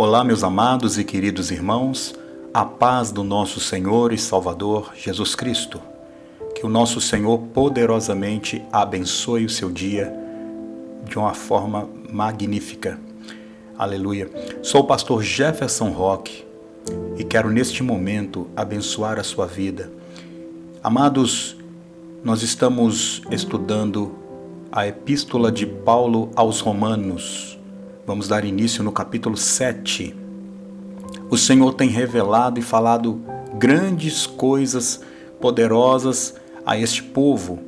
Olá, meus amados e queridos irmãos, a paz do nosso Senhor e Salvador Jesus Cristo. Que o nosso Senhor poderosamente abençoe o seu dia de uma forma magnífica. Aleluia. Sou o pastor Jefferson Roque e quero neste momento abençoar a sua vida. Amados, nós estamos estudando a Epístola de Paulo aos Romanos. Vamos dar início no capítulo 7. O Senhor tem revelado e falado grandes coisas poderosas a este povo,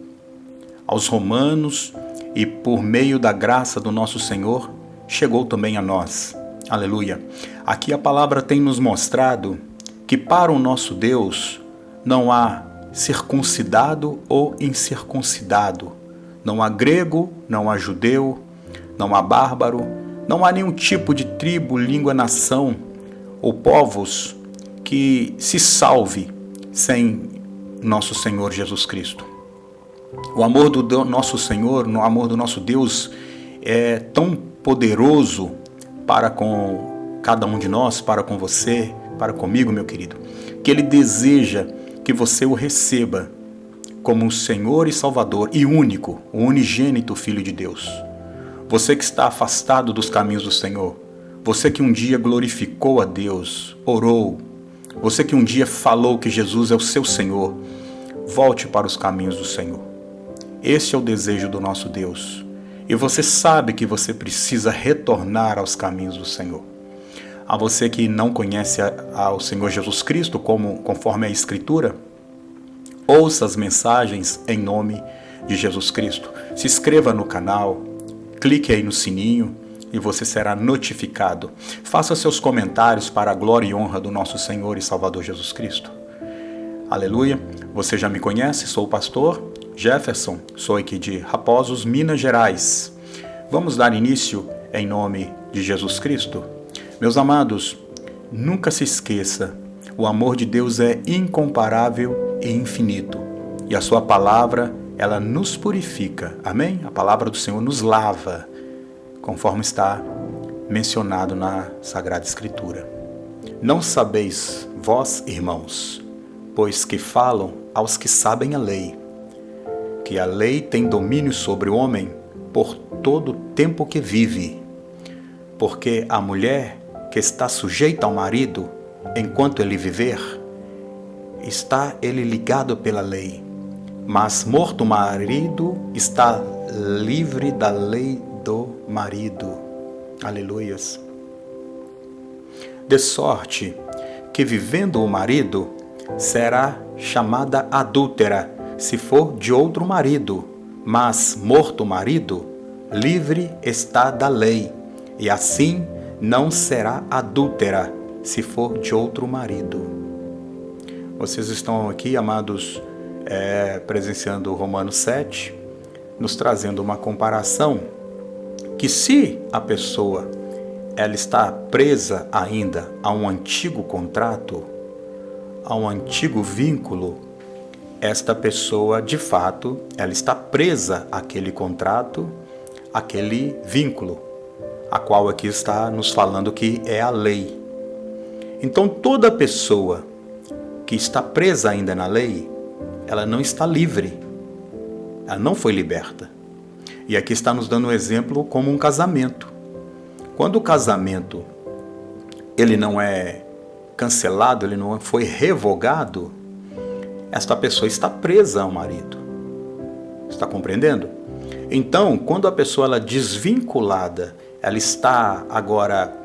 aos romanos, e por meio da graça do nosso Senhor, chegou também a nós. Aleluia. Aqui a palavra tem nos mostrado que para o nosso Deus não há circuncidado ou incircuncidado, não há grego, não há judeu, não há bárbaro, não há nenhum tipo de tribo, língua, nação ou povos que se salve sem nosso Senhor Jesus Cristo. O amor do nosso Senhor, o amor do nosso Deus é tão poderoso para com cada um de nós, para com você, para comigo, meu querido, que Ele deseja que você o receba como o Senhor e Salvador e único, o unigênito Filho de Deus. Você que está afastado dos caminhos do Senhor, você que um dia glorificou a Deus, orou, você que um dia falou que Jesus é o seu Senhor, volte para os caminhos do Senhor. Esse é o desejo do nosso Deus. E você sabe que você precisa retornar aos caminhos do Senhor. A você que não conhece ao Senhor Jesus Cristo, conforme a Escritura, ouça as mensagens em nome de Jesus Cristo. Se inscreva no canal, clique aí no sininho e você será notificado. Faça seus comentários para a glória e honra do nosso Senhor e Salvador Jesus Cristo. Aleluia. Você já me conhece, sou o pastor Jefferson, sou aqui de Raposos, Minas Gerais. Vamos dar início em nome de Jesus Cristo. Meus amados, nunca se esqueça, o amor de Deus é incomparável e infinito. E a sua palavra, ela nos purifica. Amém? A palavra do Senhor nos lava, conforme está mencionado na Sagrada Escritura. Não sabeis, vós, irmãos, pois que falam aos que sabem a lei, que a lei tem domínio sobre o homem por todo o tempo que vive. Porque a mulher que está sujeita ao marido, enquanto ele viver, está ele ligado pela lei. Mas morto o marido, está livre da lei do marido. Aleluias. De sorte que vivendo o marido, será chamada adúltera, se for de outro marido, mas morto o marido, livre está da lei, e assim não será adúltera, se for de outro marido. Vocês estão aqui, amados, presenciando o Romanos 7, nos trazendo uma comparação, que se a pessoa ela está presa ainda a um antigo contrato, a um antigo vínculo, esta pessoa, de fato, ela está presa àquele contrato, àquele vínculo, a qual aqui está nos falando que é a lei. Então, toda pessoa que está presa ainda na lei, ela não está livre, ela não foi liberta. E aqui está nos dando um exemplo como um casamento. Quando o casamento ele não é cancelado, ele não foi revogado, esta pessoa está presa ao marido. Está compreendendo? Então, quando a pessoa ela é desvinculada, ela está agora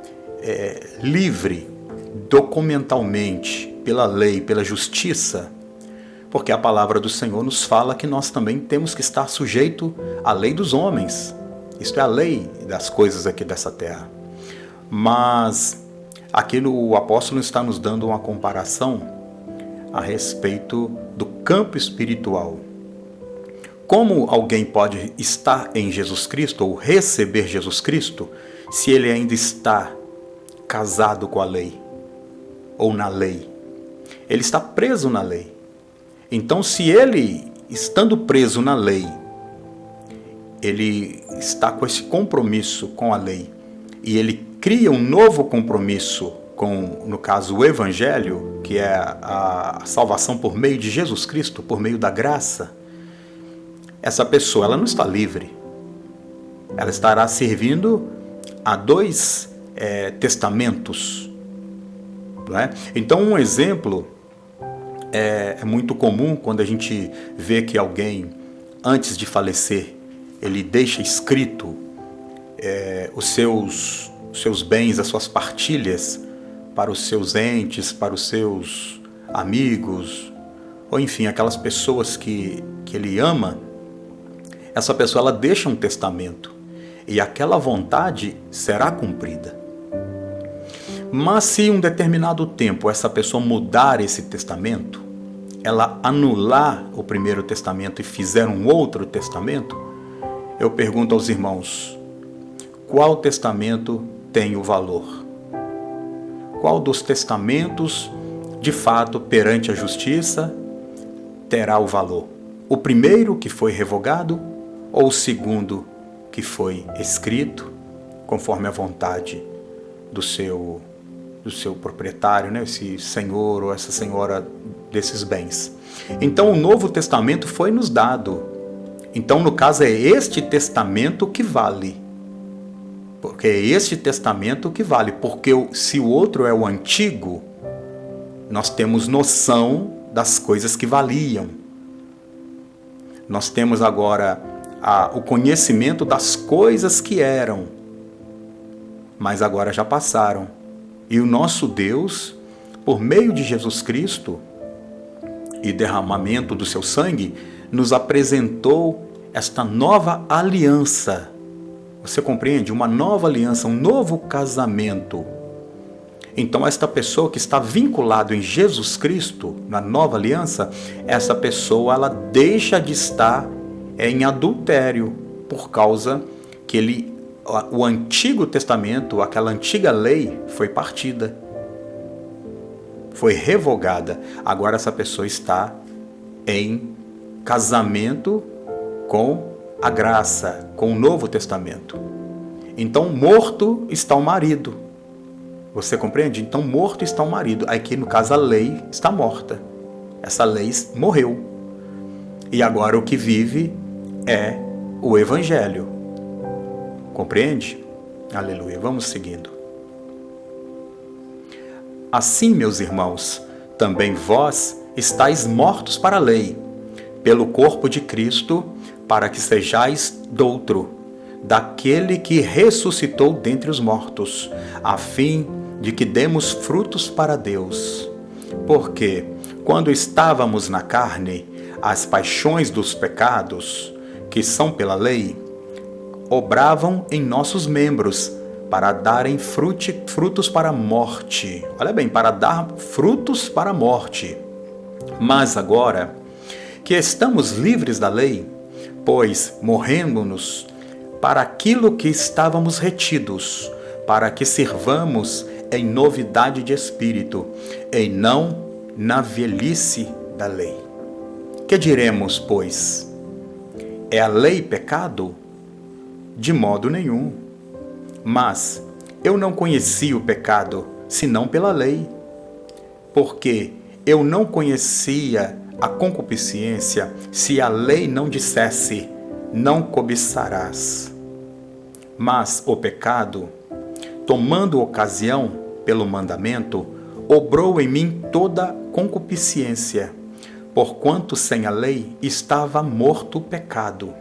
livre documentalmente pela lei, pela justiça, porque a palavra do Senhor nos fala que nós também temos que estar sujeito à lei dos homens. Isto é a lei das coisas aqui dessa terra. Mas aqui o apóstolo está nos dando uma comparação a respeito do campo espiritual. Como alguém pode estar em Jesus Cristo ou receber Jesus Cristo se ele ainda está casado com a lei ou na lei? Ele está preso na lei. Então, se ele, estando preso na lei, ele está com esse compromisso com a lei e ele cria um novo compromisso com, no caso, o Evangelho, que é a salvação por meio de Jesus Cristo, por meio da graça, essa pessoa ela não está livre. Ela estará servindo a dois testamentos. Não é? Então, um exemplo é muito comum quando a gente vê que alguém, antes de falecer, ele deixa escrito os seus bens, as suas partilhas para os seus entes, para os seus amigos, ou enfim, aquelas pessoas que ele ama. Essa pessoa ela deixa um testamento e aquela vontade será cumprida. Mas se um determinado tempo essa pessoa mudar esse testamento, ela anular o primeiro testamento e fizer um outro testamento, eu pergunto aos irmãos, qual testamento tem o valor? Qual dos testamentos, de fato, perante a justiça, terá o valor? O primeiro que foi revogado ou o segundo que foi escrito conforme a vontade do seu proprietário, né? Esse senhor ou essa senhora desses bens? Então o Novo Testamento foi nos dado. Então, no caso, é este testamento que vale. Porque é este testamento que vale. Porque se o outro é o antigo, nós temos noção das coisas que valiam. Nós temos agora o conhecimento das coisas que eram, mas agora já passaram. E o nosso Deus, por meio de Jesus Cristo e derramamento do seu sangue, nos apresentou esta nova aliança. Você compreende? Uma nova aliança, um novo casamento. Então, esta pessoa que está vinculada em Jesus Cristo, na nova aliança, essa pessoa ela deixa de estar em adultério, por causa que o Antigo Testamento, aquela antiga lei, foi partida, foi revogada. Agora essa pessoa está em casamento com a graça, com o Novo Testamento. Então, morto está o marido. Você compreende? Então, morto está o marido. Aqui, no caso, a lei está morta. Essa lei morreu. E agora o que vive é o Evangelho. Compreende? Aleluia. Vamos seguindo. Assim, meus irmãos, também vós estáis mortos para a lei, pelo corpo de Cristo, para que sejais doutro, daquele que ressuscitou dentre os mortos, a fim de que demos frutos para Deus. Porque, quando estávamos na carne, as paixões dos pecados, que são pela lei, obravam em nossos membros, para darem frutos para a morte. Olha bem, para dar frutos para a morte. Mas agora, que estamos livres da lei, pois morrendo-nos para aquilo que estávamos retidos, para que sirvamos em novidade de espírito, e não na velhice da lei. Que diremos, pois? É a lei pecado? De modo nenhum. Mas eu não conheci o pecado, senão pela lei, porque eu não conhecia a concupiscência, se a lei não dissesse, não cobiçarás. Mas o pecado, tomando ocasião pelo mandamento, obrou em mim toda concupiscência, porquanto sem a lei estava morto o pecado.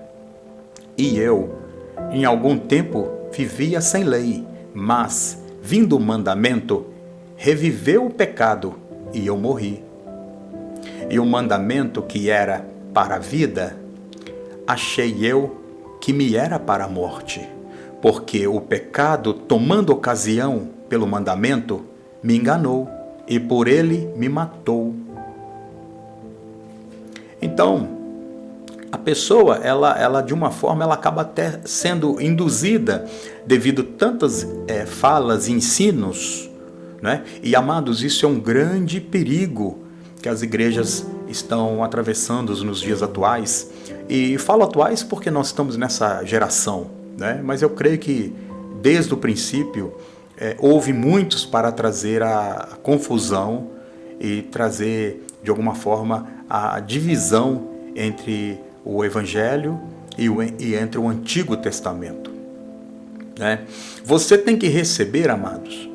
E eu, em algum tempo, vivia sem lei, mas, vindo o mandamento, reviveu o pecado, e eu morri. E o mandamento que era para a vida, achei eu que me era para a morte, porque o pecado, tomando ocasião pelo mandamento, me enganou, e por ele me matou. Então, a pessoa, ela de uma forma, ela acaba até sendo induzida devido a tantas falas e ensinos, né? E, amados, isso é um grande perigo que as igrejas estão atravessando nos dias atuais. E falo atuais porque nós estamos nessa geração, né? Mas eu creio que desde o princípio houve muitos para trazer a confusão e trazer, de alguma forma, a divisão entre o Evangelho e entre o Antigo Testamento. Né? Você tem que receber, amados,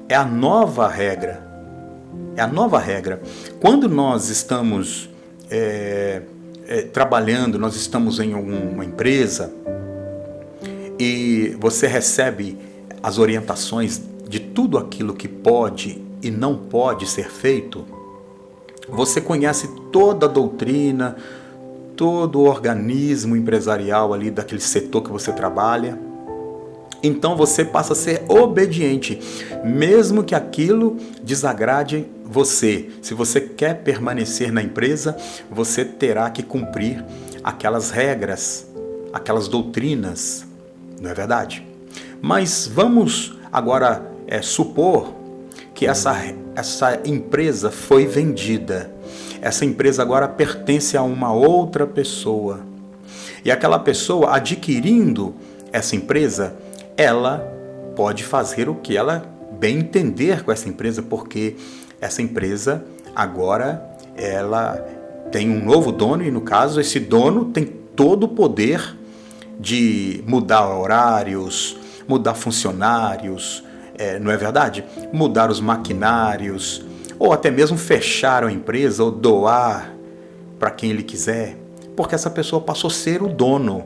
é a nova regra. É a nova regra. Quando nós estamos trabalhando, nós estamos em uma empresa e você recebe as orientações de tudo aquilo que pode e não pode ser feito, você conhece toda a doutrina, todo o organismo empresarial ali daquele setor que você trabalha. Então você passa a ser obediente, mesmo que aquilo desagrade você. Se você quer permanecer na empresa, você terá que cumprir aquelas regras, aquelas doutrinas, não é verdade? Mas vamos agora supor que essa empresa foi vendida. Essa empresa agora pertence a uma outra pessoa. E aquela pessoa, adquirindo essa empresa, ela pode fazer o que ela bem entender com essa empresa, porque essa empresa agora ela tem um novo dono e, no caso, esse dono tem todo o poder de mudar horários, mudar funcionários, não é verdade? Mudar os maquinários, ou até mesmo fechar a empresa ou doar para quem ele quiser, porque essa pessoa passou a ser o dono.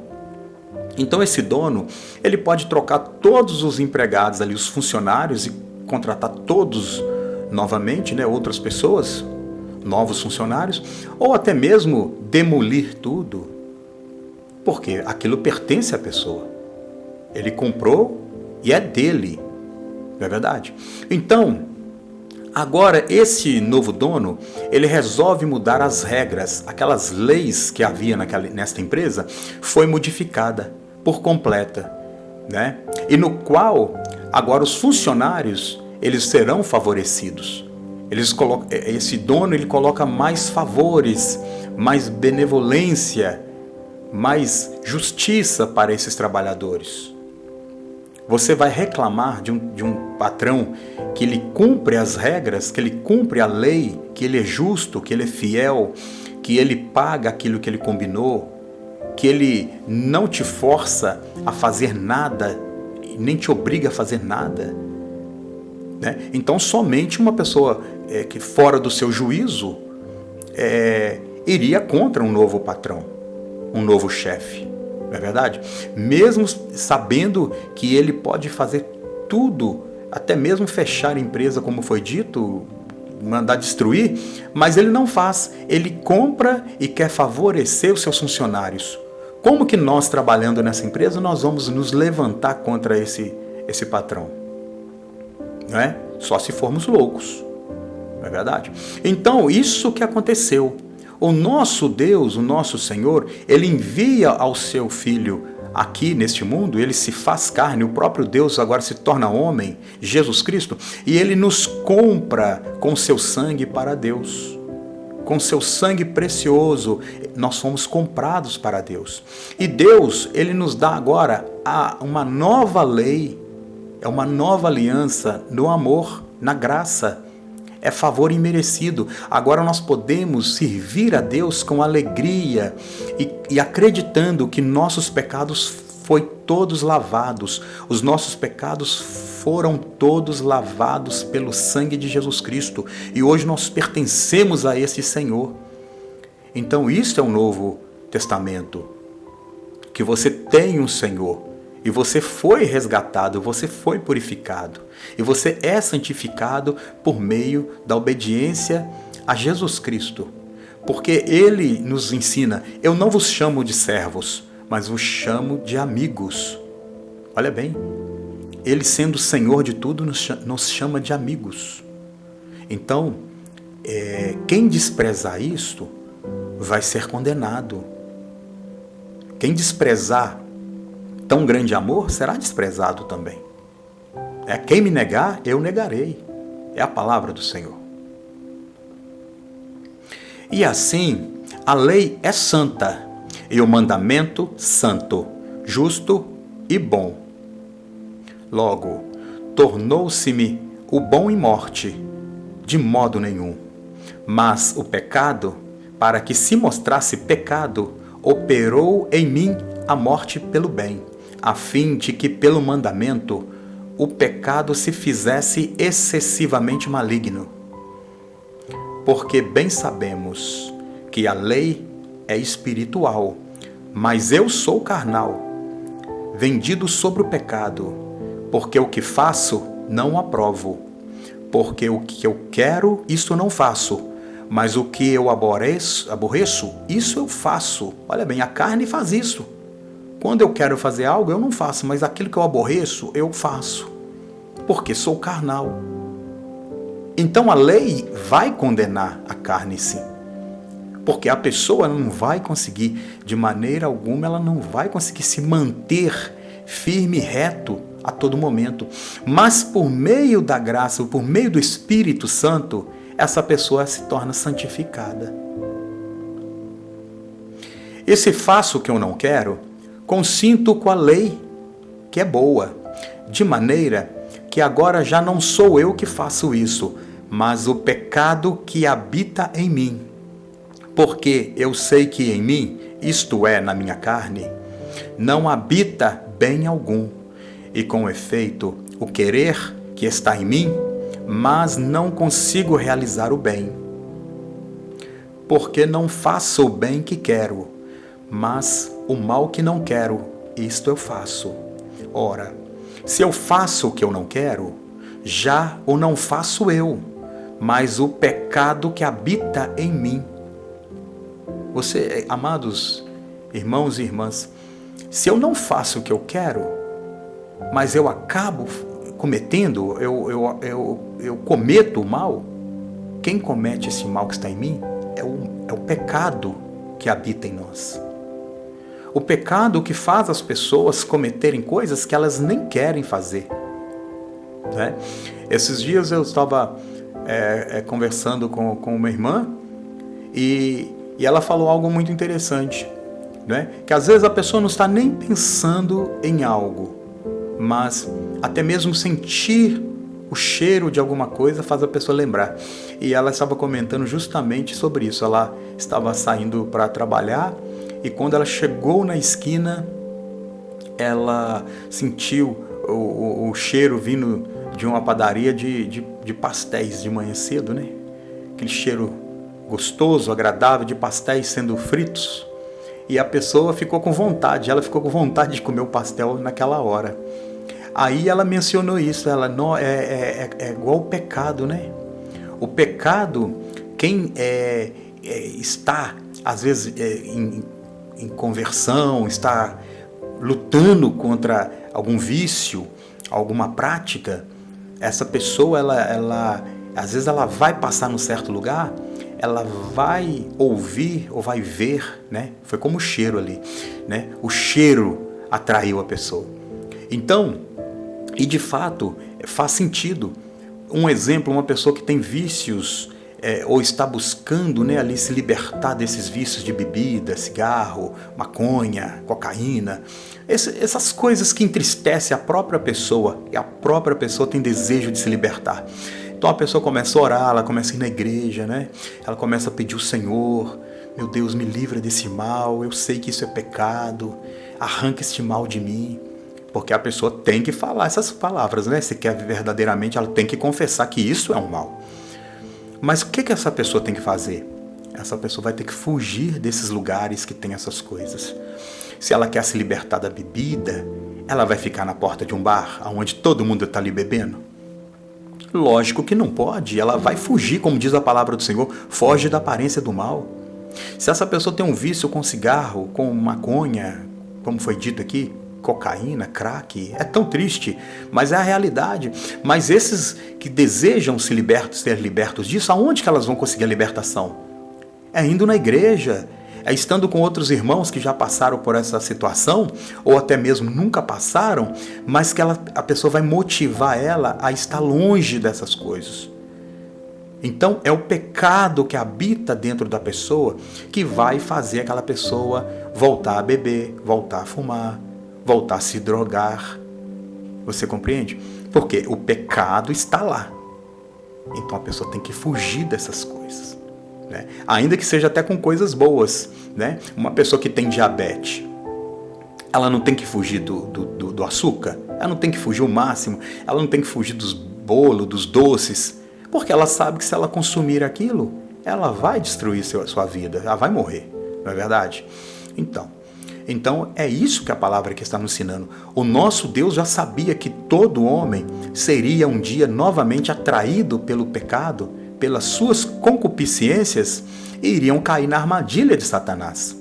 Então esse dono, ele pode trocar todos os empregados ali, os funcionários, e contratar todos novamente, né, outras pessoas, novos funcionários, ou até mesmo demolir tudo, porque aquilo pertence à pessoa. Ele comprou e é dele, não é verdade? Então, agora esse novo dono, ele resolve mudar as regras, aquelas leis que havia nesta empresa, foi modificada por completa, né? E no qual agora os funcionários, eles serão favorecidos. Esse dono, ele coloca mais favores, mais benevolência, mais justiça para esses trabalhadores. Você vai reclamar de um patrão que ele cumpre as regras, que ele cumpre a lei, que ele é justo, que ele é fiel, que ele paga aquilo que ele combinou, que ele não te força a fazer nada, nem te obriga a fazer nada, né? Então somente uma pessoa que fora do seu juízo iria contra um novo patrão, um novo chefe, não é verdade? Mesmo sabendo que ele pode fazer tudo, até mesmo fechar a empresa, como foi dito, mandar destruir, mas ele não faz. Ele compra e quer favorecer os seus funcionários. Como que nós, trabalhando nessa empresa, nós vamos nos levantar contra esse patrão? Não é? Só se formos loucos, não é verdade? Então, isso que aconteceu. O nosso Deus, o nosso Senhor, Ele envia ao seu Filho aqui neste mundo, Ele se faz carne, o próprio Deus agora se torna homem, Jesus Cristo, e Ele nos compra com seu sangue para Deus. Com seu sangue precioso, nós fomos comprados para Deus. E Deus, Ele nos dá agora uma nova lei, uma nova aliança no amor, na graça. É favor imerecido. Agora nós podemos servir a Deus com alegria e acreditando que nossos pecados foram todos lavados. Os nossos pecados foram todos lavados pelo sangue de Jesus Cristo. E hoje nós pertencemos a esse Senhor. Então isso é um novo testamento. Que você tem um Senhor. E você foi resgatado, você foi purificado. E você é santificado por meio da obediência a Jesus Cristo. Porque Ele nos ensina, eu não vos chamo de servos, mas vos chamo de amigos. Olha bem, Ele sendo Senhor de tudo nos chama de amigos. Então, quem desprezar isto vai ser condenado. Quem desprezar tão grande amor será desprezado também. Quem me negar, eu negarei. É a palavra do Senhor. E assim, a lei é santa, e o mandamento santo, justo e bom. Logo, tornou-se-me o bom em morte, de modo nenhum. Mas o pecado, para que se mostrasse pecado, operou em mim a morte pelo bem, a fim de que pelo mandamento o pecado se fizesse excessivamente maligno. Porque bem sabemos que a lei é espiritual, mas eu sou carnal, vendido sobre o pecado, porque o que faço não aprovo. Porque o que eu quero, isso não faço, mas o que eu aborreço, isso eu faço. Olha bem, a carne faz isso. Quando eu quero fazer algo, eu não faço, mas aquilo que eu aborreço, eu faço. Porque sou carnal. Então a lei vai condenar a carne, sim. Porque a pessoa não vai conseguir, de maneira alguma, ela não vai conseguir se manter firme e reto a todo momento. Mas por meio da graça, por meio do Espírito Santo, essa pessoa se torna santificada. Esse faço que eu não quero, consinto com a lei, que é boa, de maneira que agora já não sou eu que faço isso, mas o pecado que habita em mim. Porque eu sei que em mim, isto é, na minha carne, não habita bem algum. E com efeito, o querer que está em mim, mas não consigo realizar o bem. Porque não faço o bem que quero, mas o mal que não quero, isto eu faço. Ora, se eu faço o que eu não quero, já o não faço eu, mas o pecado que habita em mim. Você, amados irmãos e irmãs, se eu não faço o que eu quero, mas eu acabo cometendo, eu cometo o mal, quem comete esse mal que está em mim é o pecado que habita em nós. O pecado que faz as pessoas cometerem coisas que elas nem querem fazer. Né? Esses dias eu estava conversando com uma irmã e ela falou algo muito interessante, né? Que às vezes a pessoa não está nem pensando em algo, mas até mesmo sentir o cheiro de alguma coisa faz a pessoa lembrar. E ela estava comentando justamente sobre isso. Ela estava saindo para trabalhar e quando ela chegou na esquina, ela sentiu o cheiro vindo de uma padaria de pastéis de manhã cedo, né? Aquele cheiro gostoso, agradável de pastéis sendo fritos. E a pessoa ficou com vontade, ela ficou com vontade de comer o pastel naquela hora. Aí ela mencionou isso, ela não é igual o pecado, né? O pecado, quem está, às vezes, em conversão, está lutando contra algum vício, alguma prática, essa pessoa, ela às vezes ela vai passar num certo lugar, ela vai ouvir ou vai ver, né? Foi como o cheiro ali, né? O cheiro atraiu a pessoa. Então, e de fato, faz sentido. Um exemplo, uma pessoa que tem vícios ou está buscando, né, ali se libertar desses vícios de bebida, cigarro, maconha, cocaína, essas coisas que entristecem a própria pessoa, e a própria pessoa tem desejo de se libertar. Então a pessoa começa a orar, ela começa a ir na igreja, né? Ela começa a pedir ao Senhor: meu Deus, me livra desse mal, eu sei que isso é pecado, arranca este mal de mim. Porque a pessoa tem que falar essas palavras, né? Se quer verdadeiramente, ela tem que confessar que isso é um mal. Mas o que essa pessoa tem que fazer? Essa pessoa vai ter que fugir desses lugares que tem essas coisas. Se ela quer se libertar da bebida, ela vai ficar na porta de um bar, onde todo mundo está ali bebendo? Lógico que não pode, ela vai fugir, como diz a palavra do Senhor, foge da aparência do mal. Se essa pessoa tem um vício com cigarro, com maconha, como foi dito aqui, cocaína, crack, é tão triste, mas é a realidade. Mas esses que desejam ser libertos disso, aonde que elas vão conseguir a libertação? É indo na igreja, é estando com outros irmãos que já passaram por essa situação, ou até mesmo nunca passaram, mas que a pessoa vai motivar ela a estar longe dessas coisas. Então é o pecado que habita dentro da pessoa que vai fazer aquela pessoa voltar a beber, voltar a fumar, voltar a se drogar. Você compreende? Porque o pecado está lá. Então a pessoa tem que fugir dessas coisas, né? Ainda que seja até com coisas boas, né? Uma pessoa que tem diabetes, ela não tem que fugir do açúcar, ela não tem que fugir o máximo, ela não tem que fugir dos bolos, dos doces, porque ela sabe que se ela consumir aquilo, ela vai destruir sua vida, ela vai morrer, não é verdade? Então é isso que a palavra aqui está nos ensinando. O nosso Deus já sabia que todo homem seria um dia novamente atraído pelo pecado, pelas suas concupiscências, e iriam cair na armadilha de Satanás.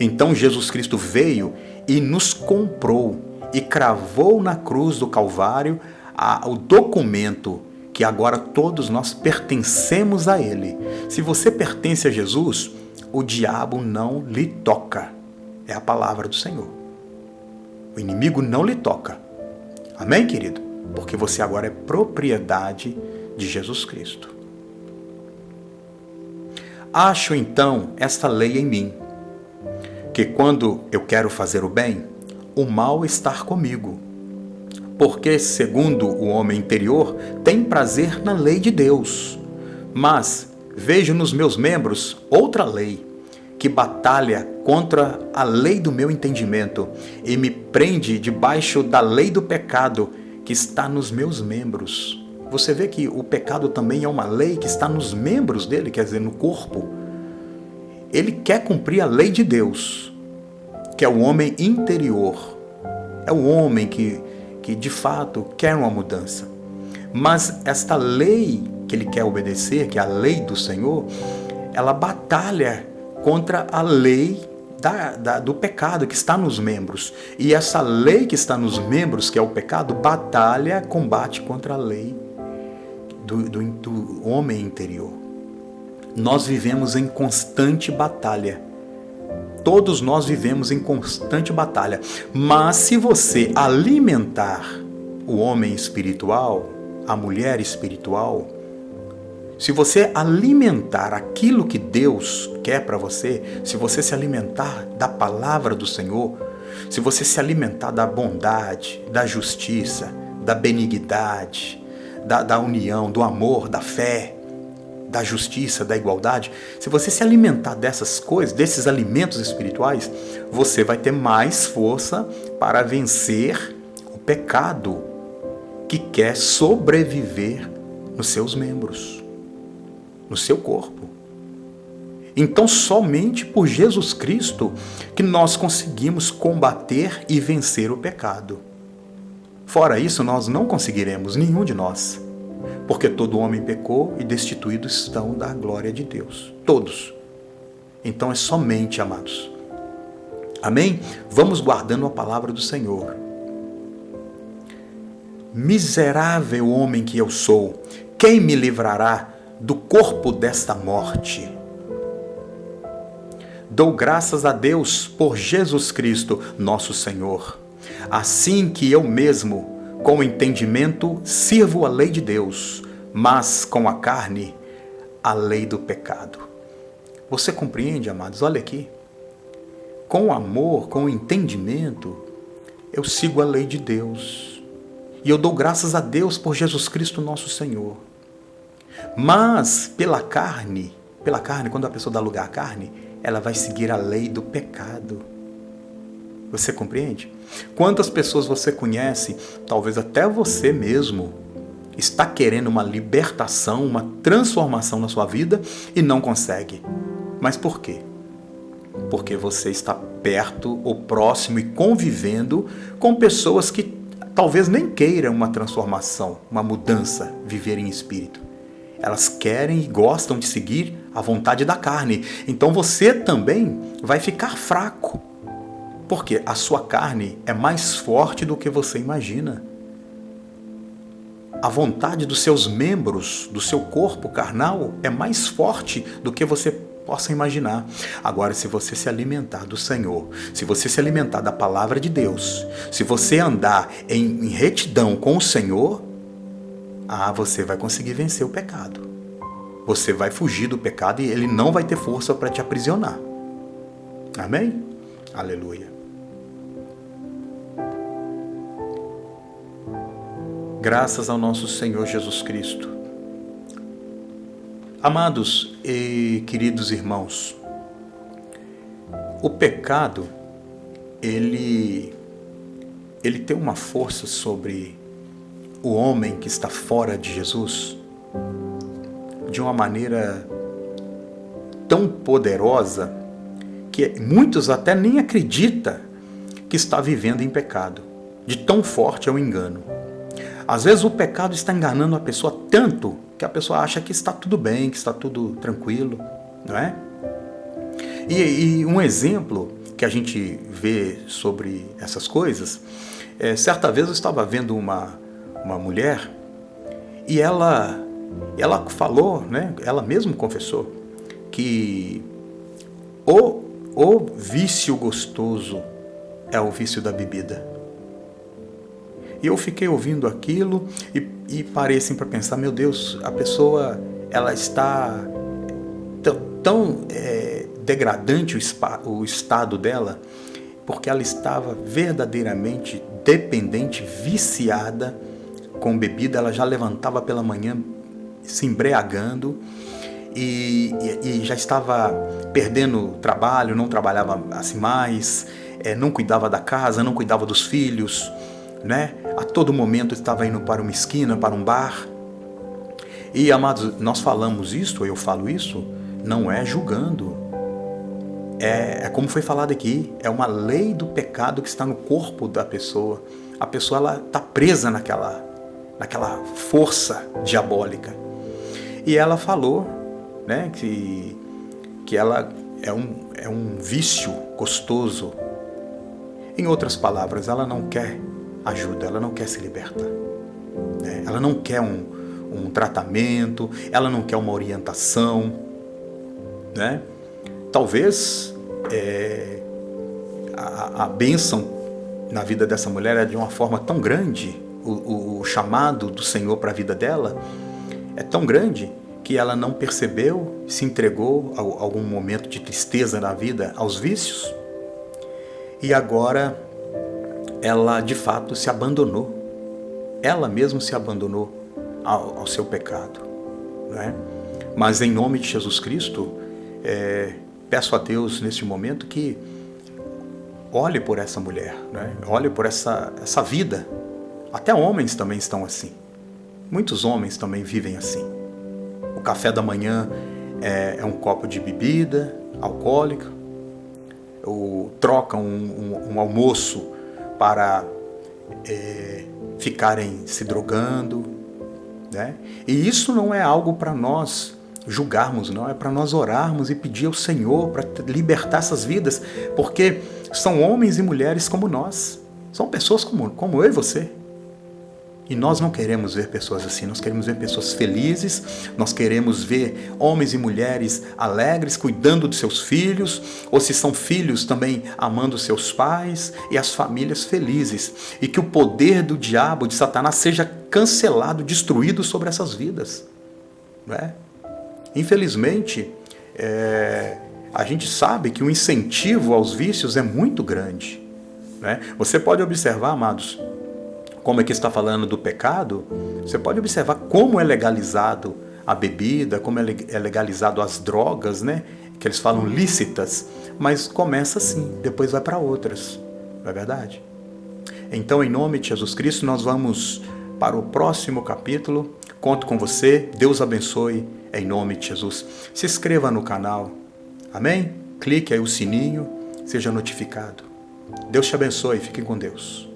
Então Jesus Cristo veio e nos comprou e cravou na cruz do Calvário o documento que agora todos nós pertencemos a Ele. Se você pertence a Jesus, o diabo não lhe toca. É a palavra do Senhor. O inimigo não lhe toca. Amém, querido? Porque você agora é propriedade de Jesus Cristo. Acho então esta lei em mim, que quando eu quero fazer o bem, o mal está comigo. Porque, segundo o homem interior, tem prazer na lei de Deus. Mas vejo nos meus membros outra lei, que batalha contra a lei do meu entendimento e me prende debaixo da lei do pecado que está nos meus membros. Você vê que o pecado também é uma lei que está nos membros dele, quer dizer, no corpo. Ele quer cumprir a lei de Deus, que é o homem interior. É o homem que de fato quer uma mudança. Mas esta lei que ele quer obedecer, que é a lei do Senhor, ela batalha contra a lei do pecado que está nos membros. E essa lei que está nos membros, que é o pecado, combate contra a lei do homem interior. Nós vivemos em constante batalha. Todos nós vivemos em constante batalha. Mas se você alimentar o homem espiritual, a mulher espiritual, se você alimentar aquilo que Deus quer para você, se você se alimentar da palavra do Senhor, se você se alimentar da bondade, da justiça, da benignidade, da união, do amor, da fé, da justiça, da igualdade, se você se alimentar dessas coisas, desses alimentos espirituais, você vai ter mais força para vencer o pecado que quer sobreviver nos seus membros, no seu corpo. Então, somente por Jesus Cristo que nós conseguimos combater e vencer o pecado. Fora isso, nós não conseguiremos, nenhum de nós. Porque todo homem pecou e destituídos estão da glória de Deus. Todos. Então é somente, amados. Amém? Vamos guardando a palavra do Senhor. Miserável homem que eu sou, quem me livrará do corpo desta morte? Dou graças a Deus por Jesus Cristo, nosso Senhor. Assim que eu mesmo, com entendimento, sirvo a lei de Deus, mas com a carne, a lei do pecado. Você compreende, amados? Olha aqui. Com amor, com entendimento, eu sigo a lei de Deus. E eu dou graças a Deus por Jesus Cristo, nosso Senhor. Mas pela carne, quando a pessoa dá lugar à carne, ela vai seguir a lei do pecado. Você compreende? Quantas pessoas você conhece, talvez até você mesmo, está querendo uma libertação, uma transformação na sua vida e não consegue. Mas por quê? Porque você está perto ou próximo e convivendo com pessoas que talvez nem queiram uma transformação, uma mudança, viver em espírito. Elas querem e gostam de seguir a vontade da carne. Então você também vai ficar fraco. Porque a sua carne é mais forte do que você imagina. A vontade dos seus membros, do seu corpo carnal, é mais forte do que você possa imaginar. Agora, se você se alimentar do Senhor, se você se alimentar da palavra de Deus, se você andar em retidão com o Senhor, você vai conseguir vencer o pecado. Você vai fugir do pecado e ele não vai ter força para te aprisionar. Amém? Aleluia. Graças ao nosso Senhor Jesus Cristo. Amados e queridos irmãos, o pecado, ele tem uma força sobre o homem que está fora de Jesus de uma maneira tão poderosa que muitos até nem acreditam que está vivendo em pecado. De tão forte é o engano. Às vezes o pecado está enganando a pessoa tanto que a pessoa acha que está tudo bem, que está tudo tranquilo, não é? E um exemplo que a gente vê sobre essas coisas, certa vez eu estava vendo uma mulher e ela falou, né, ela mesma confessou, que o vício gostoso é o vício da bebida. E eu fiquei ouvindo aquilo e parei assim para pensar, meu Deus, a pessoa, ela está tão degradante o estado dela, porque ela estava verdadeiramente dependente, viciada com bebida. Ela já levantava pela manhã se embriagando e já estava perdendo trabalho, não trabalhava assim mais, não cuidava da casa, não cuidava dos filhos, né? A todo momento estava indo para uma esquina, para um bar. E, amados, nós falamos isso, eu falo isso, não é julgando. É como foi falado aqui, é uma lei do pecado que está no corpo da pessoa. A pessoa, ela está presa naquela força diabólica. E ela falou, né, que ela é um vício gostoso. Em outras palavras, ela não quer ajuda, ela não quer se libertar, né? Ela não quer um tratamento, ela não quer uma orientação, né? Talvez a bênção na vida dessa mulher é de uma forma tão grande, o chamado do Senhor para a vida dela é tão grande que ela não percebeu, se entregou a algum momento de tristeza na vida aos vícios, e agora ela de fato se abandonou. Ela mesma se abandonou ao seu pecado, né? Mas em nome de Jesus Cristo, peço a Deus neste momento que olhe por essa mulher, né? Olhe por essa vida. Até homens também estão assim. Muitos homens também vivem assim. O café da manhã é um copo de bebida alcoólica, ou trocam um almoço para ficarem se drogando, né? E isso não é algo para nós julgarmos, não, é para nós orarmos e pedir ao Senhor para libertar essas vidas, porque são homens e mulheres como nós, são pessoas como eu e você. E nós não queremos ver pessoas assim, nós queremos ver pessoas felizes, nós queremos ver homens e mulheres alegres, cuidando de seus filhos, ou se são filhos também amando seus pais, e as famílias felizes. E que o poder do diabo, de Satanás, seja cancelado, destruído sobre essas vidas, não é? Infelizmente, a gente sabe que o incentivo aos vícios é muito grande, né? Você pode observar, amados, como aqui está falando do pecado, você pode observar como é legalizado a bebida, como é legalizado as drogas, né? Que eles falam lícitas, mas começa assim, depois vai para outras, não é verdade? Então, em nome de Jesus Cristo, nós vamos para o próximo capítulo. Conto com você, Deus abençoe, em nome de Jesus. Se inscreva no canal, amém? Clique aí o sininho, seja notificado. Deus te abençoe, fiquem com Deus.